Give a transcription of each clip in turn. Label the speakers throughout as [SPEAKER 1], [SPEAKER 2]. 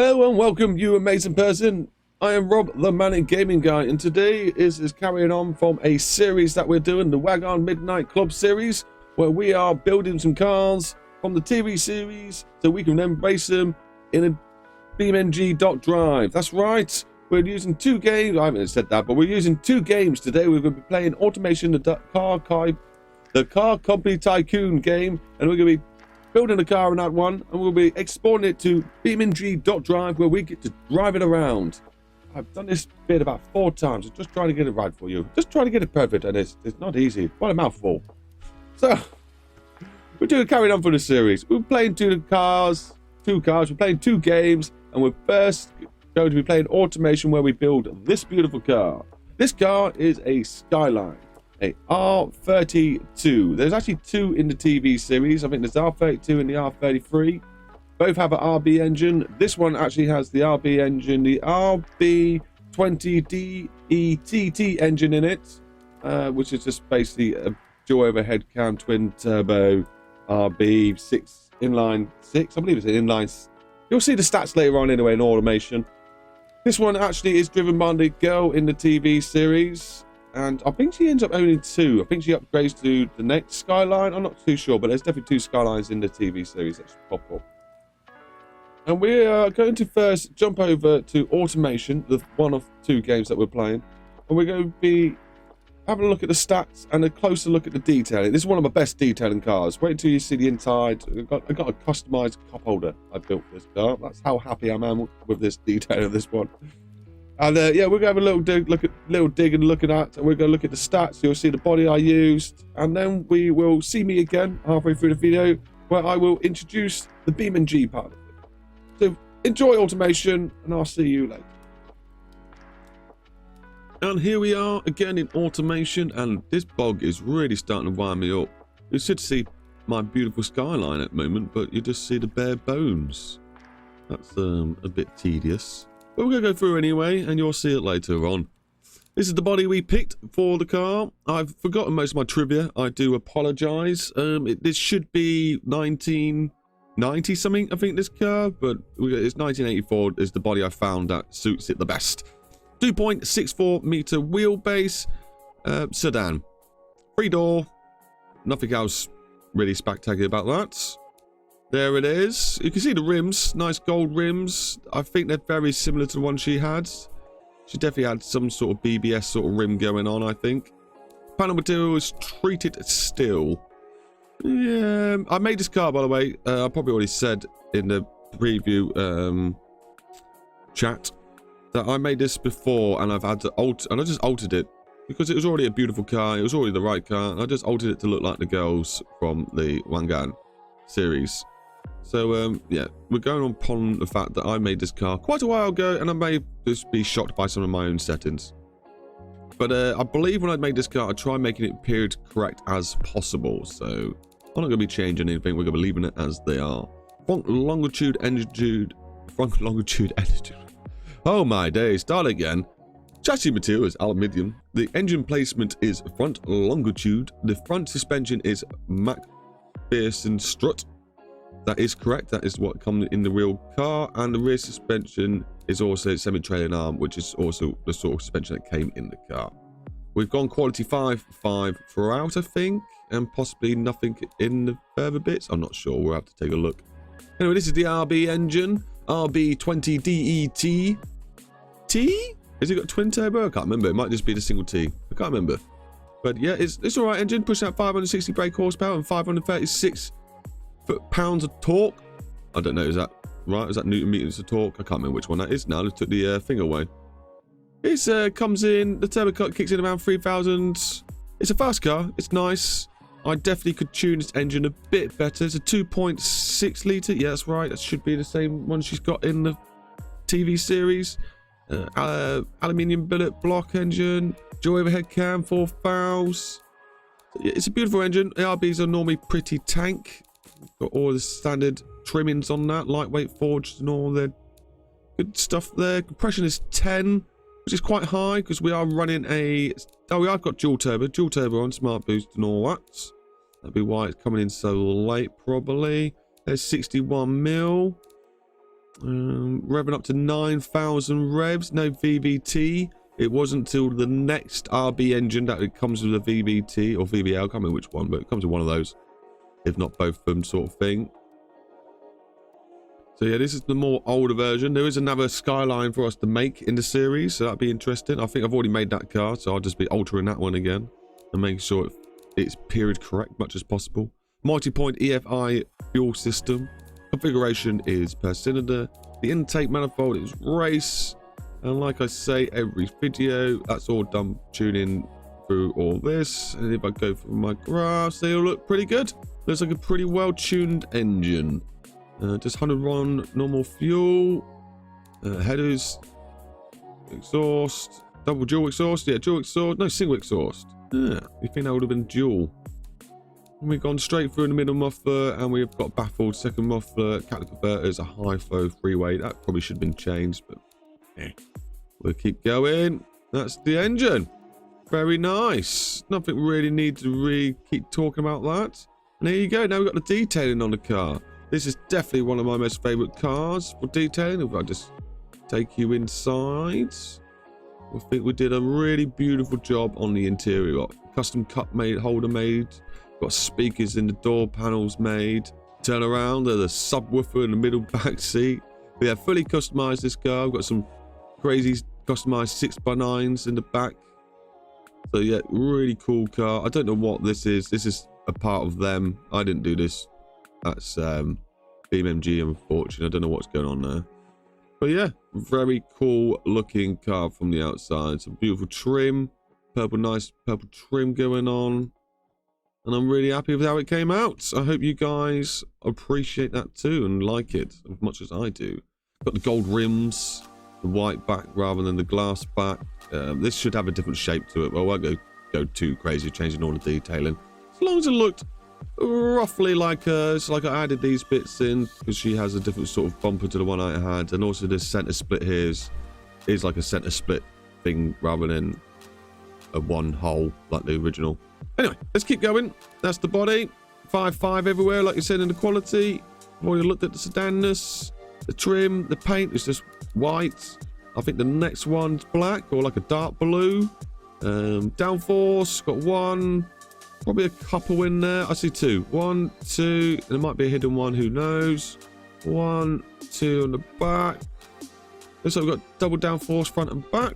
[SPEAKER 1] Hello and welcome, you amazing person. I am Rob, the Manic Gaming Guy, and today is carrying on from a series that we're doing, the Wangan Midnight Club series, where we are building some cars from the TV series so we can then race them in a BeamNG.Drive. That's right, we're using two games. I haven't said that, but we're using two games today. We're going to be playing Automation, the car company tycoon game, and we're going to be building a car in that one, and we'll be exporting it to BeamNG.Drive, where we get to drive it around. I've done this bit about 4 times. I'm just trying to get it right for you. Just trying to get it perfect, and it's not easy. What a mouthful. So, we're carrying on for the series. We're playing two cars. We're playing 2 games, and we're first going to be playing Automation, where we build this beautiful car. This car is a Skyline. A R32. There's actually 2 in the TV series. I think there's R32 and the R33. Both have an RB engine. This one actually has the RB engine, the RB20DETT engine in it, which is just basically a dual overhead cam twin turbo RB6 inline 6. I believe it's an inline. You'll see the stats later on anyway in Automation. This one actually is driven by the girl in the TV series. And I think she ends up owning 2. I think she upgrades to the next Skyline. I'm not too sure, but there's definitely 2 Skylines in the TV series that should pop up. And we are going to first jump over to Automation, the one of 2 games that we're playing. And we're going to be having a look at the stats and a closer look at the detailing. This is one of my best detailing cars. Wait until you see the inside. I got a customized cup holder I built for this car. That's how happy I am with this detail of this one. And yeah, we're going to have a little dig and look at that, and we're going to look at the stats. You'll see the body I used, and then we will see me again halfway through the video, where I will introduce the BeamNG part of it. So enjoy Automation, and I'll see you later. And here we are again in Automation, and this bog is really starting to wind me up. You should see my beautiful Skyline at the moment, but you just see the bare bones. That's a bit tedious. But we're going to go through anyway, and you'll see it later on. This is the body we picked for the car. I've forgotten most of my trivia. I do apologise. This should be 1990 something, I think, this car. But it's 1984 is the body I found that suits it the best. 2.64 metre wheelbase. Sedan. 3-door. Nothing else really spectacular about that. There it is. You can see the rims, nice gold rims. I think they're very similar to the one she had. She definitely had some sort of BBS sort of rim going on, I think. Panel material is treated steel. Yeah, I made this car, by the way. I probably already said in the preview chat that I made this before, and I've had to alter, and I just altered it because it was already a beautiful car. It was already the right car, and I just altered it to look like the girls from the Wangan series. So yeah, we're going upon the fact that I made this car quite a while ago, and I may just be shocked by some of my own settings. But I believe when I made this car, I tried making it period correct as possible. So I'm not going to be changing anything. We're going to be leaving it as they are. Front longitude attitude. Oh my days, start again. Chassis material is aluminium. The engine placement is front longitude. The front suspension is MacPherson strut. That is correct. That is what comes in the real car. And the rear suspension is also semi-trailing arm, which is also the sort of suspension that came in the car. We've gone quality 5 throughout, I think, and possibly nothing in the further bits. I'm not sure. We'll have to take a look. Anyway, this is the RB engine. RB20DET. T? Has it got twin turbo? I can't remember. It might just be the single T. I can't remember. But yeah, it's all right engine. Pushing out 560 brake horsepower and 536 foot-pounds of torque. I don't know, is that right? Is that Newton meters of torque? I can't remember which one that is now. I took the thing away. It comes in, the turbo cut kicks in around 3,000. It's a fast car. It's nice. I definitely could tune this engine a bit better. It's a 2.6 litre. Yeah, that's right. That should be the same one she's got in the TV series. Aluminium billet block engine. Dual overhead cam, 4 valves. It's a beautiful engine. ARBs are normally pretty tank. Got all the standard trimmings on that, lightweight forged and all the good stuff there. Compression is 10, which is quite high because we are running a... Oh, we have got dual turbo on, smart boost and all that. That'd be why it's coming in so late, probably. There's 61 mil. Revving up to 9,000 revs. No VVT. It wasn't until the next RB engine that it comes with a VVT or VBL. I can't remember which one, but it comes with one of those, if not both of them, sort of thing. So yeah, this is the more older version. There is another Skyline for us to make in the series, so that'd be interesting. I think I've already made that car, so I'll just be altering that one again and making sure it's period correct much as possible. Multi-point EFI fuel system. Configuration is per cylinder. The intake manifold is race. And like I say every video, that's all done tuning through all this. And if I go through my graphs, they all look pretty good. Looks like a pretty well-tuned engine. Just 101 normal fuel. Headers. Exhaust. Double dual exhaust. Yeah, dual exhaust. No, single exhaust. Yeah, you think that would have been dual. And we've gone straight through in the middle muffler, and we've got baffled second muffler, catalytic converters, a high flow three-way. That probably should have been changed, but we'll keep going. That's the engine. Very nice. Nothing really need to keep talking about that. And there you go. Now we've got the detailing on the car. This is definitely one of my most favorite cars for detailing. If I just take you inside, I think we did a really beautiful job on the interior. Custom cup made, holder made. Got speakers in the door panels made. Turn around, there's a subwoofer in the middle back seat. We have fully customized this car. I've got some crazy customized 6x9s in the back. So yeah, really cool car. I don't know what this is. This is a part of them. I didn't do this. That's BeamNG, unfortunately. I don't know what's going on there. But yeah, very cool looking car from the outside. Some beautiful trim. Nice purple trim going on. And I'm really happy with how it came out. I hope you guys appreciate that too and like it as much as I do. Got the gold rims, the white back rather than the glass back. This should have a different shape to it, but I won't go too crazy changing all the detailing. As long as it looked roughly like it's like I added these bits in because she has a different sort of bumper to the one I had, and also this center split here is like a center split thing rather than a one hole like the original. Anyway, let's keep going. That's the body. 5.5 everywhere, like you said, in the quality. I've already looked at the sedanness, the trim, the paint is just white. I think the next one's black or like a dark blue. Downforce, got one. Probably a couple in there. I see two. 1, 2. There might be a hidden one, who knows. 1, 2 on the back. Looks like we've got double downforce front and back.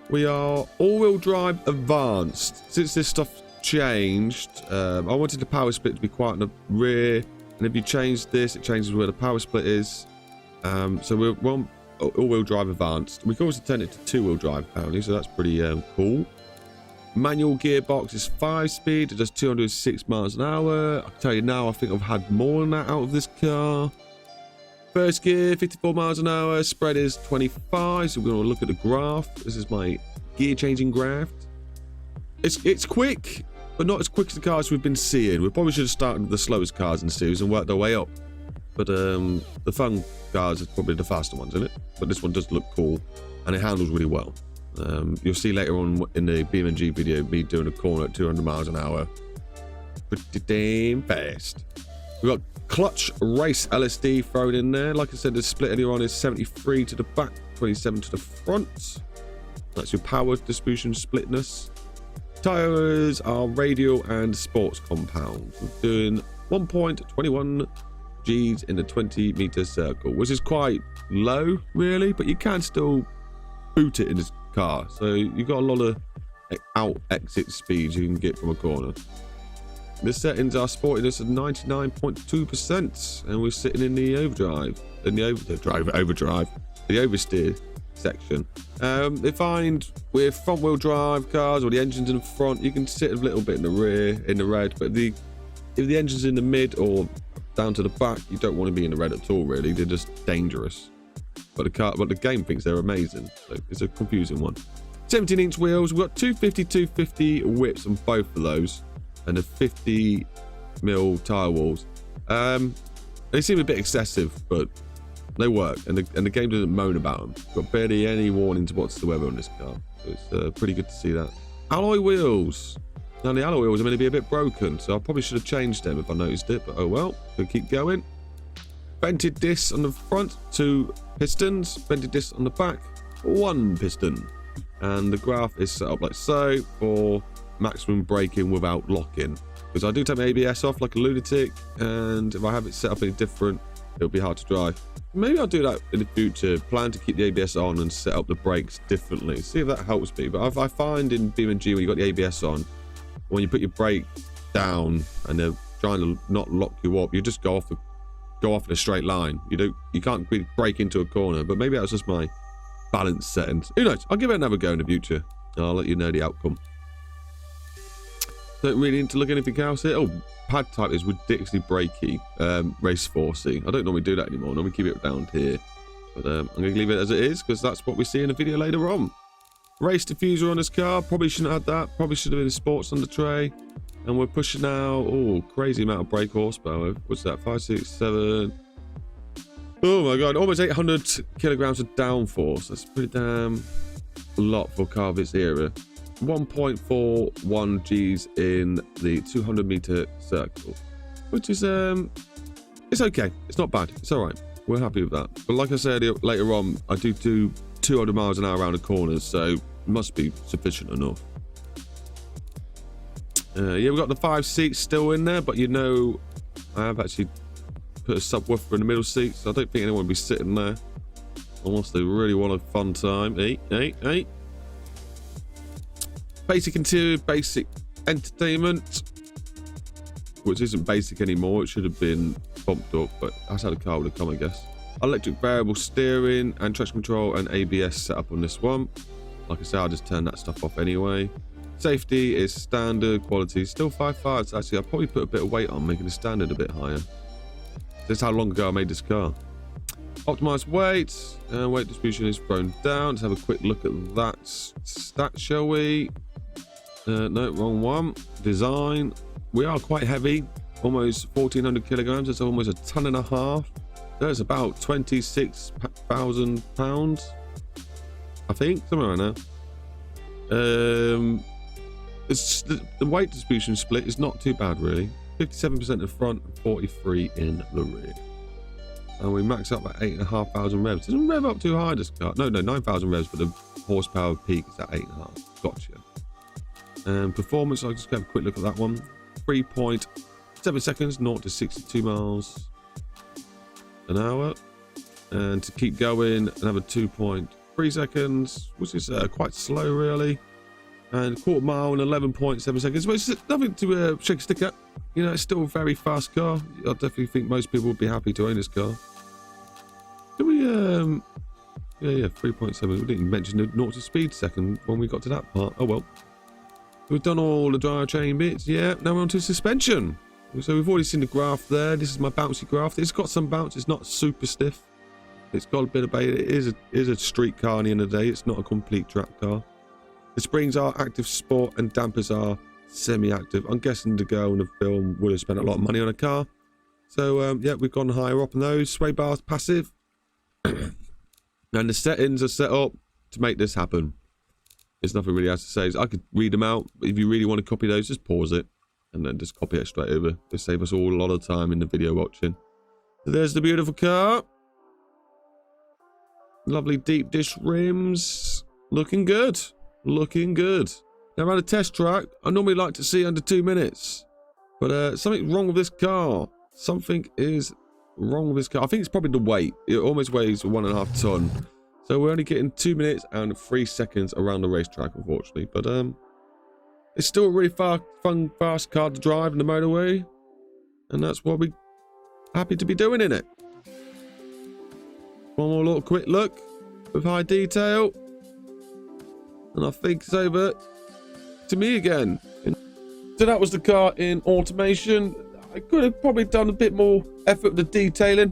[SPEAKER 1] We are all-wheel drive advanced. Since this stuff changed, I wanted the power split to be quite in the rear. And if you change this, it changes where the power split is. So we're all-wheel drive advanced. We can also turn it to two-wheel drive apparently, so that's pretty cool. Manual gearbox is 5-speed. It does 206 miles an hour. I can tell you now, I think I've had more than that out of this car. First gear, 54 miles an hour. Spread is 25. So we're going to look at the graph. This is my gear changing graph. It's quick, but not as quick as the cars we've been seeing. We probably should have started with the slowest cars in the series and worked our way up. But the fun cars are probably the faster ones, isn't it? But this one does look cool, and it handles really well. You'll see later on in the BeamNG video me doing a corner at 200 miles an hour. Pretty damn fast. We've got clutch race LSD thrown in there. Like I said, the split earlier on is 73 to the back, 27 to the front. That's your power distribution splitness. Tires are radial and sports compound. We're doing 1.21 Gs in the 20-meter circle, which is quite low, really, but you can still boot it in this car. So you've got a lot of out exit speeds you can get from a corner. The settings are sportiness at 99.2%, and we're sitting in the overdrive, the oversteer section. They find with front wheel drive cars or the engine's in the front, you can sit a little bit in the rear, in the red, but if the engine's in the mid or down to the back, you don't want to be in the red at all, really. They're just dangerous. But the game thinks they're amazing, so it's a confusing one. 17-inch wheels. We've got 250 whips on both of those, and the 50mm tire walls. They seem a bit excessive, but they work, and the game doesn't moan about them. Got barely any warnings whatsoever on this car, so it's pretty good to see that. Alloy wheels. Now the alloy wheels are going to be a bit broken, so I probably should have changed them if I noticed it, but oh well. We'll keep going. vented disc on the front, 2 pistons, vented disc on the back, 1 piston. And the graph is set up like so for maximum braking without locking. Because I do take my ABS off like a lunatic, and if I have it set up any different, it'll be hard to drive. Maybe I'll do that in the future. Plan to keep the ABS on and set up the brakes differently. See if that helps me. But I find in BeamNG, when you've got the ABS on, when you put your brake down and they're trying to not lock you up, you just go off in a straight line. You can't brake into a corner. But maybe that's just my balance settings. Who knows? I'll give it another go in the future. I'll let you know the outcome. Don't really need to look at anything else here. Oh, pad type is ridiculously brakey, race forcey. I don't normally do that anymore. Normally keep it down here. But I'm going to leave it as it is because that's what we see in the video later on. Race diffuser on this car. Probably shouldn't have had that. Probably should have been sports on the tray. And we're pushing now. Oh, crazy amount of brake horsepower. What's that? 5, 6, 7. Oh my god, almost 800 kilograms of downforce. That's pretty damn a lot for a car of its era. 1.41 Gs in the 200 meter circle, which is it's okay. It's not bad. It's all right. We're happy with that. But like I said later on, I do 200 miles an hour around the corners, so it must be sufficient enough. Yeah, we've got the 5 seats still in there, but you know, I have actually put a subwoofer in the middle seat, so I don't think anyone will be sitting there unless they really want a fun time. Hey. Basic interior, basic entertainment, which isn't basic anymore. It should have been bumped up, but that's how the car would have come, I guess. Electric variable steering and traction control and ABS set up on this one. Like I said, I'll just turn that stuff off anyway. Safety is standard, quality still 5.5. So actually, I'll probably put a bit of weight on, making the standard a bit higher. This is how long ago I made this car. Optimized weight, weight distribution is thrown down. Let's have a quick look at that stat, shall we? No, wrong one. Design. We are quite heavy, almost 1,400 kilograms. That's almost 1.5 tons. That's about 26,000 pounds, I think, somewhere around there. It's the weight distribution split is not too bad, really. 57% in the front and 43% in the rear. And we max up at 8,500 revs. Doesn't rev up too high, this car. No, 9,000 revs, but the horsepower peak is at 8.5. Gotcha. And performance, I'll just have a quick look at that one. 3.7 seconds, 0 to 62 miles an hour. And to keep going, another 2.3 seconds, which is quite slow, really. And quarter mile in 11.7 seconds, which is nothing to shake a stick at. You know, it's still a very fast car. I definitely think most people would be happy to own this car. Do we, yeah, 3.7. We didn't mention the 0 to speed second when we got to that part. Oh, well. We've done all the drivetrain bits. Yeah, now we're on to suspension. So we've already seen the graph there. This is my bouncy graph. It's got some bounce. It's not super stiff. It's got a bit of bait. It is a street car at the end of the day. It's not a complete track car. The springs are active sport and dampers are semi-active. I'm guessing the girl in the film would have spent a lot of money on a car. So, yeah, we've gone higher up on those. Sway bars, passive. And the settings are set up to make this happen. There's nothing really else to say. I could read them out. If you really want to copy those, just pause it. And then just copy it straight over. They save us all a lot of time in the video watching. So there's the beautiful car. Lovely deep dish rims. Looking good. Looking good. Now around a test track, I normally like to see under 2 minutes. But something's wrong with this car. Something is wrong with this car. I think it's probably the weight. It almost weighs 1.5 ton. So we're only getting 2 minutes and 3 seconds around the racetrack, unfortunately. But it's still a really fun, fast car to drive in the motorway. And that's what we're happy to be doing in it. One more little quick look with high detail. And I think it's over to me again. So that was the car in automation. I could have probably done a bit more effort with the detailing.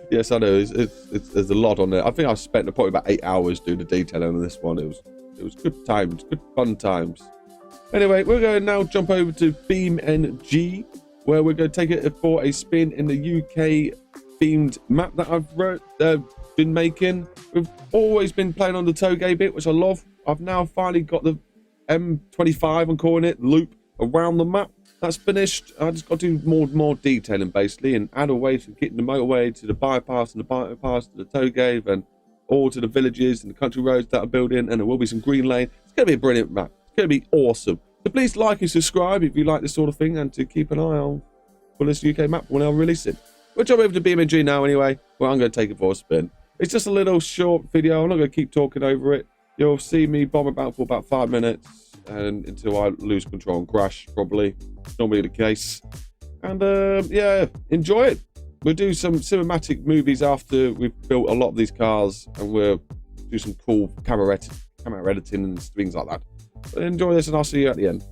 [SPEAKER 1] Yes, I know. There's a lot on there. I think I spent probably about 8 hours doing the detailing on this one. It was good times, good fun times. Anyway, we're going to now jump over to BeamNG, where we're going to take it for a spin in the UK themed map that I've been making. We've always been playing on the toge bit, which I love. I've now finally got the M25, I'm calling it, loop around the map. that's finished. I just got to do more detailing basically, and add a way to getting the motorway to the bypass and the bypass to the tow gate and all to the villages and the country roads that are building, and there will be some green lane. It's going to be a brilliant map. It's going to be awesome. So please like and subscribe if you like this sort of thing, and to keep an eye on for this UK map when I release it. We'll jump over to BeamNG now anyway. Well, I'm going to take it for a spin. It's just a little short video. I'm not going to keep talking over it. You'll see me bomb about for about 5 minutes, and until I lose control and crash, probably. It's normally the case. And yeah, enjoy it. We'll do some cinematic movies after we've built a lot of these cars, and we'll do some cool camera editing and things like that. But enjoy this, and I'll see you at the end.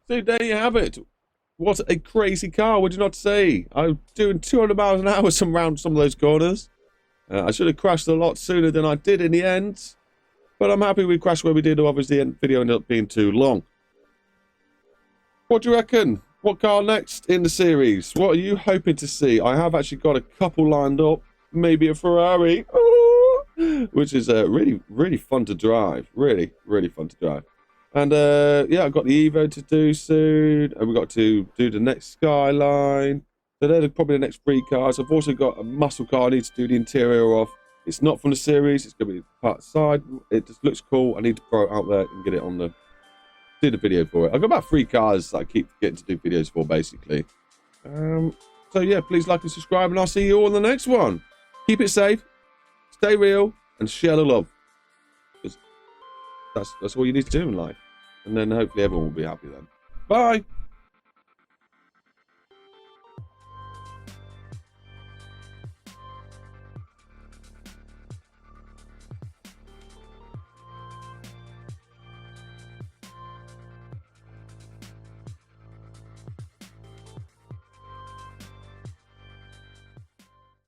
[SPEAKER 1] So there you have it. What a crazy car, would you not say? I'm doing 200 miles an hour around some of those corners. I should have crashed a lot sooner than I did in the end. But I'm happy we crashed where we did. Obviously, the video ended up being too long. What do you reckon? What car next in the series? What are you hoping to see? I have actually got a couple lined up. Maybe a Ferrari. Ooh, which is really, really fun to drive. Really, really fun to drive. And yeah, I've got the Evo to do soon. And we've got to do the next Skyline. So they're probably the next 3 cars. I've also got a muscle car I need to do the interior of. It's not from the series. It's going to be part side. It just looks cool. I need to throw it out there and get it on the... do the video for it. I've got about 3 cars that I keep getting to do videos for, basically. So yeah, please like and subscribe, and I'll see you all in the next one. Keep it safe, stay real, and share the love. Because that's all you need to do in life. And then hopefully everyone will be happy then. Bye!